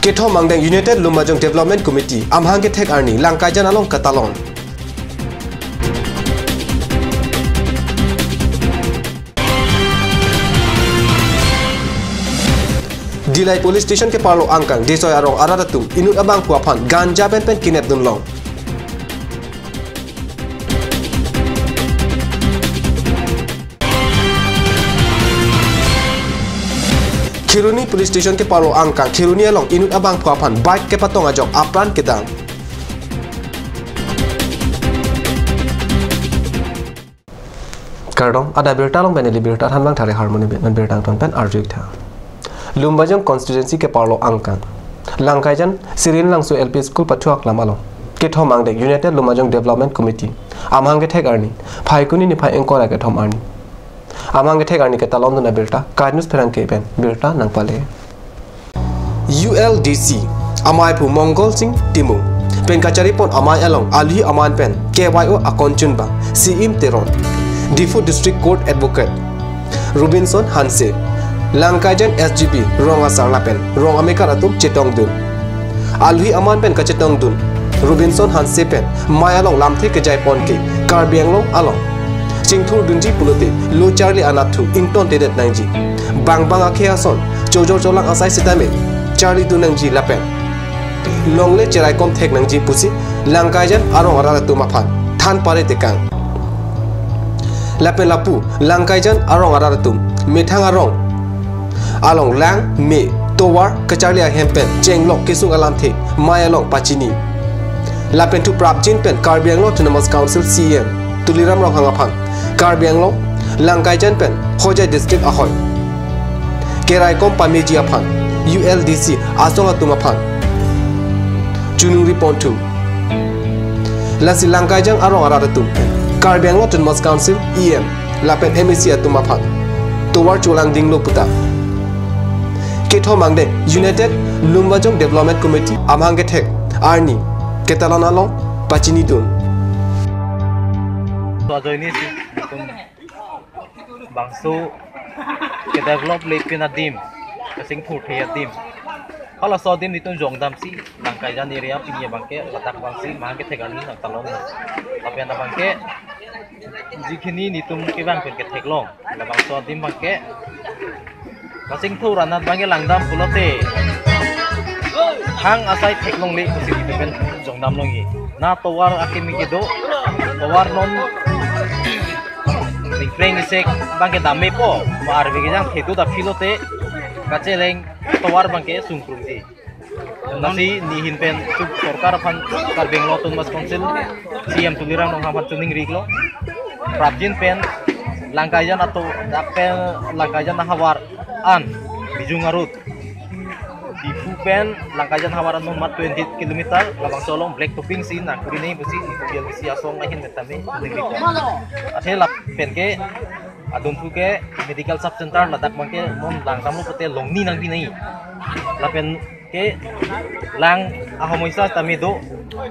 Ketho Mangdeng United Lumajang Development Committee amhang ke tek arni langkajan along katalon. Dilai Police Station ke parlo angkang desoy arong aradatum inut abang puapan ganja pen kinep dunlong. Khiruni Police Station ke parlo angkang Khiruni along inut abang puapan bike ke patong ajok apran kedang. Kardong ada berta long beneli berta hanbang thare harmony ben bertang ton pen arjuk tha. Lumbajang constituency ke parlo angkang langkaijan sirin langsu LP school patuak lamalong Ketho Mangdeng United Lumajang Development Committee amhang ke tek arni phaikuni ni phai engkora ke thom arni amhang ke tek arni ke talon na berta kadnus pherang ke ben berta nangpale ULDC amai pu Mongol Singh Timu pen kachari pon amai along alhi aman pen KYO akonchun ba CM Teron Difu District Court Advocate Robinson Hanse Langkajan SGB rong asar lapen rong Amerika atum cetong dun alhi aman pen ka cetong dun Robinson Hanse pen mayalong lamthe ke jai pon ke karbianglong along singthur dunji pulote lo Charlie anathu ington tedet nangji bang akheason jojor jolang asai sitame Charlie dunangji lapen longle cherai kom thek nangji pusi langkajan arong aratu maphan than pare tekang lapen lapu langkajan arong aratum methang arong along lang me towar kacharlia hempen chenglok kisung alam the mayalong pachini lapen tu prapjin pen karbianglong autonomous council CM tuliram rong hangaphan karbianglong langkaijan pen hojai district ahoy kerai kom pameji aphan ULDC asong atumaphan junuri pontu lasi langkaijang arong aradatum karbianglong autonomous council EM lapen MEC atumaphan towar cholang dinglo puta Ketho Mangdeng United Lumajang Development Committee amhang ke tek arni ketalan along pachini dun so ini sih bangsu ke develop lepin adim kasing thurthi adim kalau so dim ditun jongdam si langkaijan area pinya bangke latak bangsi mahang ke tek arni nang talon tapi anda bangke jikhini nitum ke bang ke teklong bangsu adim bangke kasing thu ranat bangi langdam pulote hang asai teklong le kusi dipen jongdam longi na towar akimi kedo towar non ringpreng isek bangi dame po mar begijang thedu da filote kaceleng towar bangi sungkrungti nasi nihin pen tu sarkar phan karbenglo tun mas council CM tuliram nong hamat tuning riglo prapjin pen langkaijan atau apel langkaijan hawar an bijung arut di Fupen langkajan hawaran nomor 20 km labang solong black topping sin na kurini busi di bisi asong mahin metame dingli ko ase lap penke adun fuke medical sub center ladak mangke mon lang tamu pete longni nang binai lapen ke lang ahomoisa tamedo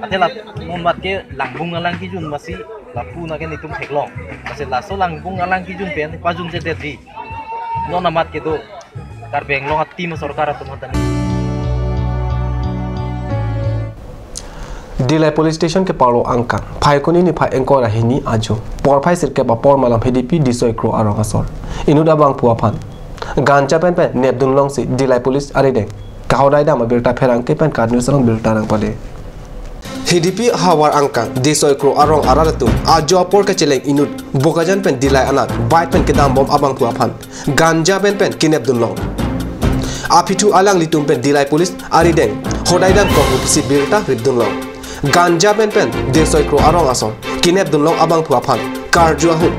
ate lap mon mat ke langbung lang kijun masi lapu na ke nitum theklong ase laso langbung lang kijun pen pajun je dedi no namat ke do karbenglong ati mo sarkar atumatan Dilai Police Station ke parlo angkang phaikuni ni phai engkora hini ajo por phai sirke ba por malam HDP disoy kro arong asor inuda bang puaphan gancha pen net dunlong si Dilai Police arideng kahodai dam berta pherang ke pen kadnu sarong berta nang pale HDP hawar angkang desoy kro arong araratum ajo por ka cheleng inut bokajan pen Dilai anat bai pen kedam bom abang puaphan ganja pen kinep dunlong apitu alang litum pen Dilai Police arideng hodai dam ko upsi berta ridunlong ganja pen desoy kro arong ason kinep dunlong abang puaphan karjua hu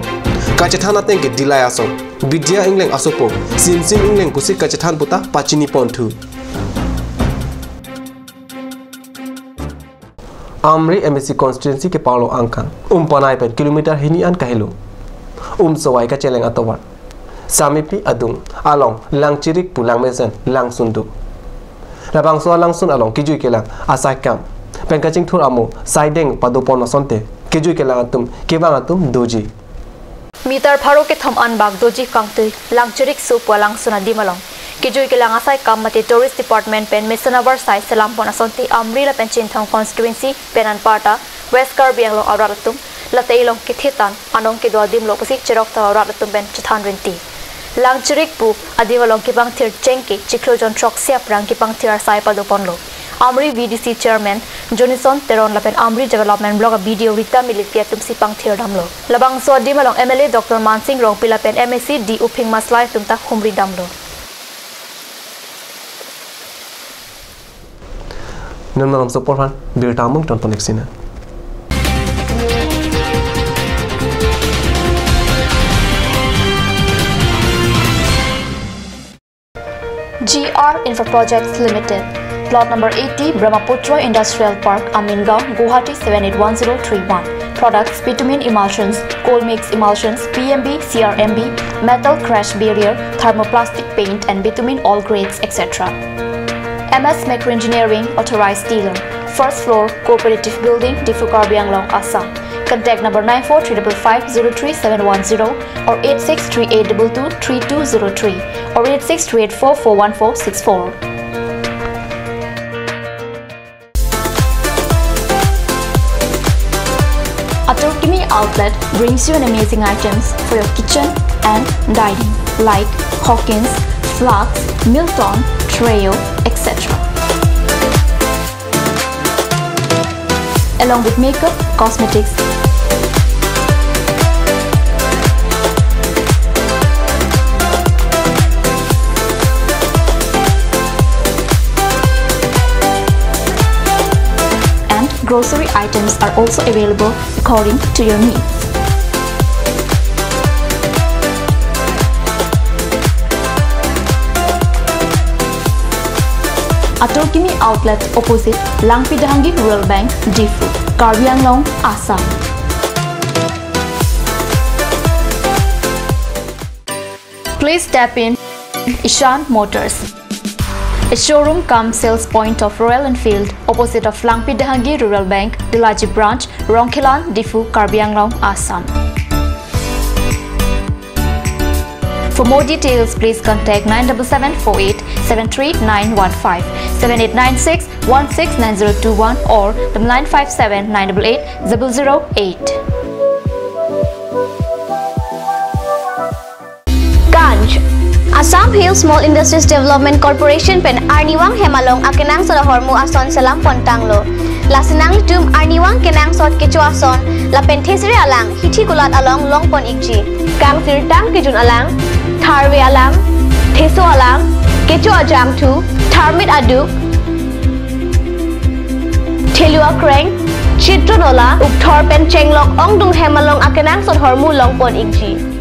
kachethana tengke Dilai ason bidya ingleng asopo simsim ingleng kusi kachethan puta pachini pontu Amri MSC constituency ke parlo angkang panai pen kilometer hini an kahilo sawai ka cheleng atowar samipi adung along langchirik pulang mesen lang sundu labang so lang sun along kijui kelang asai kam pen kaching thur amo saideng padopon asonte kijui kelang atum kebang atum doji Mitar pharo ke thom an bag doji kangte langchurik su palang suna dimalong Kijui kilang asai kam mati tourist department pen Misanavar sai selam pon asonti amri la pen Chinthong constituency penan parta West Karbi Anglong Auratum la teilong kithitan anong kidwa dim lo pasik chirok ta Auratum pen Chithan Renti lang chirik pu adiwalong kibang thir chengki chiklojon trok siap rang kibang thir sai padoponlo Amri VDC chairman Jonison Teron lapen Amri development blog video Rita Militia tumsi pang thir damlo labang so di malong MLA Dr Mansing Rong pilapen MSc di uping maslai tumta humri damlo Nam support han bir tamung ton poneksina GR Infra Projects Limited Plot number 80 Brahmaputra Industrial Park Amingaon Guwahati 781031 Products bitumen emulsions coal mix emulsions PMB CRMB metal crash barrier thermoplastic paint and bitumen all grades etc MS Macro Engineering Authorized Dealer First Floor Cooperative Building Diffu Karbi Anglong Assam Contact number 9435033710 or 8638223203 or 8638441464 Aturkimi Outlet brings you an amazing items for your kitchen and dining like Hawkins, Flax, Milton, Treo, etc. Along with makeup, cosmetics, and grocery items are also available according to your needs. Aturkimi Outlet opposite Langpidahangi Rural Bank, Diffu, Karbi Anglong, Assam. Please tap in Ishan Motors, a showroom cum sales point of Royal Enfield opposite of Langpidahangi Rural Bank, Dilaji Branch, Rongkhilan, Diffu, Karbi Anglong, Assam. For more details, please contact 97748 73915, 7896 169021 or 957 988 008. Ganj Assam Hill Small Industries Development Corporation pen Arniwang Hemalong akenang sa hormu ason salam pontanglo. Lasinang litum Arniwang kenang sot kecu ason la penthesri alang hithi kulat along longpon ikji. Kang tirtang kijun alang Tharwe alang Theso alang Kecu ajam tu Tharmit aduk Thelua kreng Chitronola Ukthor pen chenglok ongdung hemalong akenang sot hormu longpon ikji.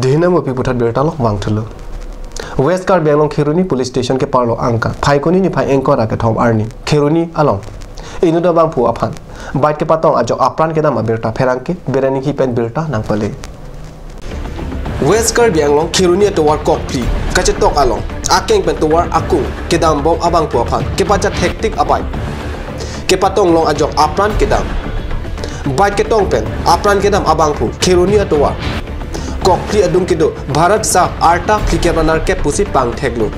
Dihna mo piputat bertalok wangthulu West Karbi Anglong Khiruni Police Station ke parlo angka phaikoni ni phai engkor ake thom arni Khiruni along inu da bang phu aphan bait ke patong ajok apran ke dama berta pherangke berani ki pen berta nangpale West Karbi Anglong Khiruni to war kokpli kachetok along akeng pen to war akung ke dam bom abang phu aphan ke pachat hektik abai ke patong long ajok apran ke dam bait ke tong pen apran ke dam abang phu Khiruni to war Kokli adung kido Bharat sa arta flike banar ke pusi pang theglu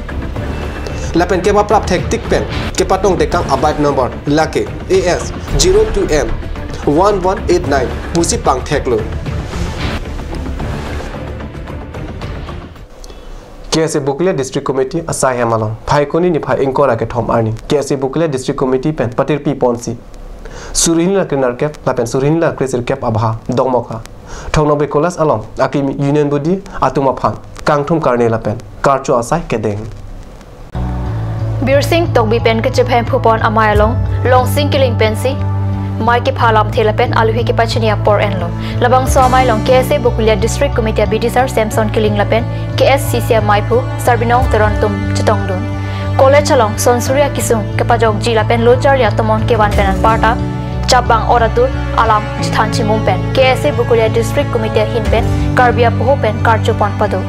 lapen ke baprap thektik pen ke patong dekang abait number lake AS 02M 1189 pusi pang theglu KSA Bukle District Committee asai hemalong phaikoni ni phai engkora ke thom arni KSA Bukle District Committee pen patir pi ponsi surinla krinar cap lapen surinla krisir cap abha dongmoka Thongnobe kolas along akim union body atuma phan kangthum karne lapen karcho asai kedeng Bir Singh Tongbi pen ke chephem phupon amai long sing killing pensi mai ke phalam thela pen aluhi ke pachnia por enlo labang so mai long KSA Bukulia District Committee BDSR Samson Killing lapen KSCC Maipu Sarbinong Terontum Chitongdun College along Sonsuria Kisung Kapajok G lapen Lochar ya Tomon Kewan Penan Parta Cabang Oratur Alam Chithanchi Mumpen KSA Bukulia District Committee Hinpen Karbia Puhopen Karchupon Padu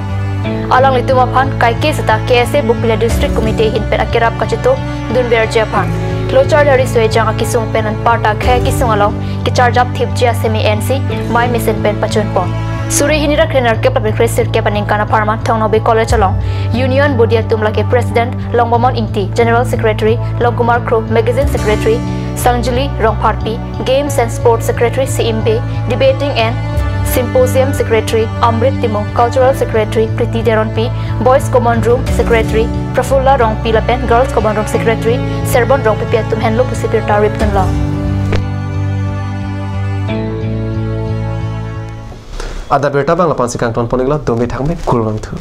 Alang lituma phan kai ke sita KSA Bukulia District Committee Hinpen akirap kachito Dunber Japan Lochar dari Suejang Kisung Penan Parta Khe Kisung along Kicharjap Thipjia Semi NC Mai Mission Pen Pachun Pon Suri Hinira Krenar ke Public Resir ke Paninkana Parma Thongnobe College along Union Budia Tumla ke President Longbomon Ingti General Secretary Longkumar Kro Magazine Secretary Sangjuli Rongparpi Games and Sports Secretary CMB Debating and Symposium Secretary Amrit Timo Cultural Secretary Priti Deron P Boys Command Room Secretary Prafulla Rongpi Lapen Girls Command Room Secretary Serbon Rongpi Piatum Henlo Pusipir Tarip Tunla Ada berita bang lapan sikang tuan poningla domi thangme kurang tu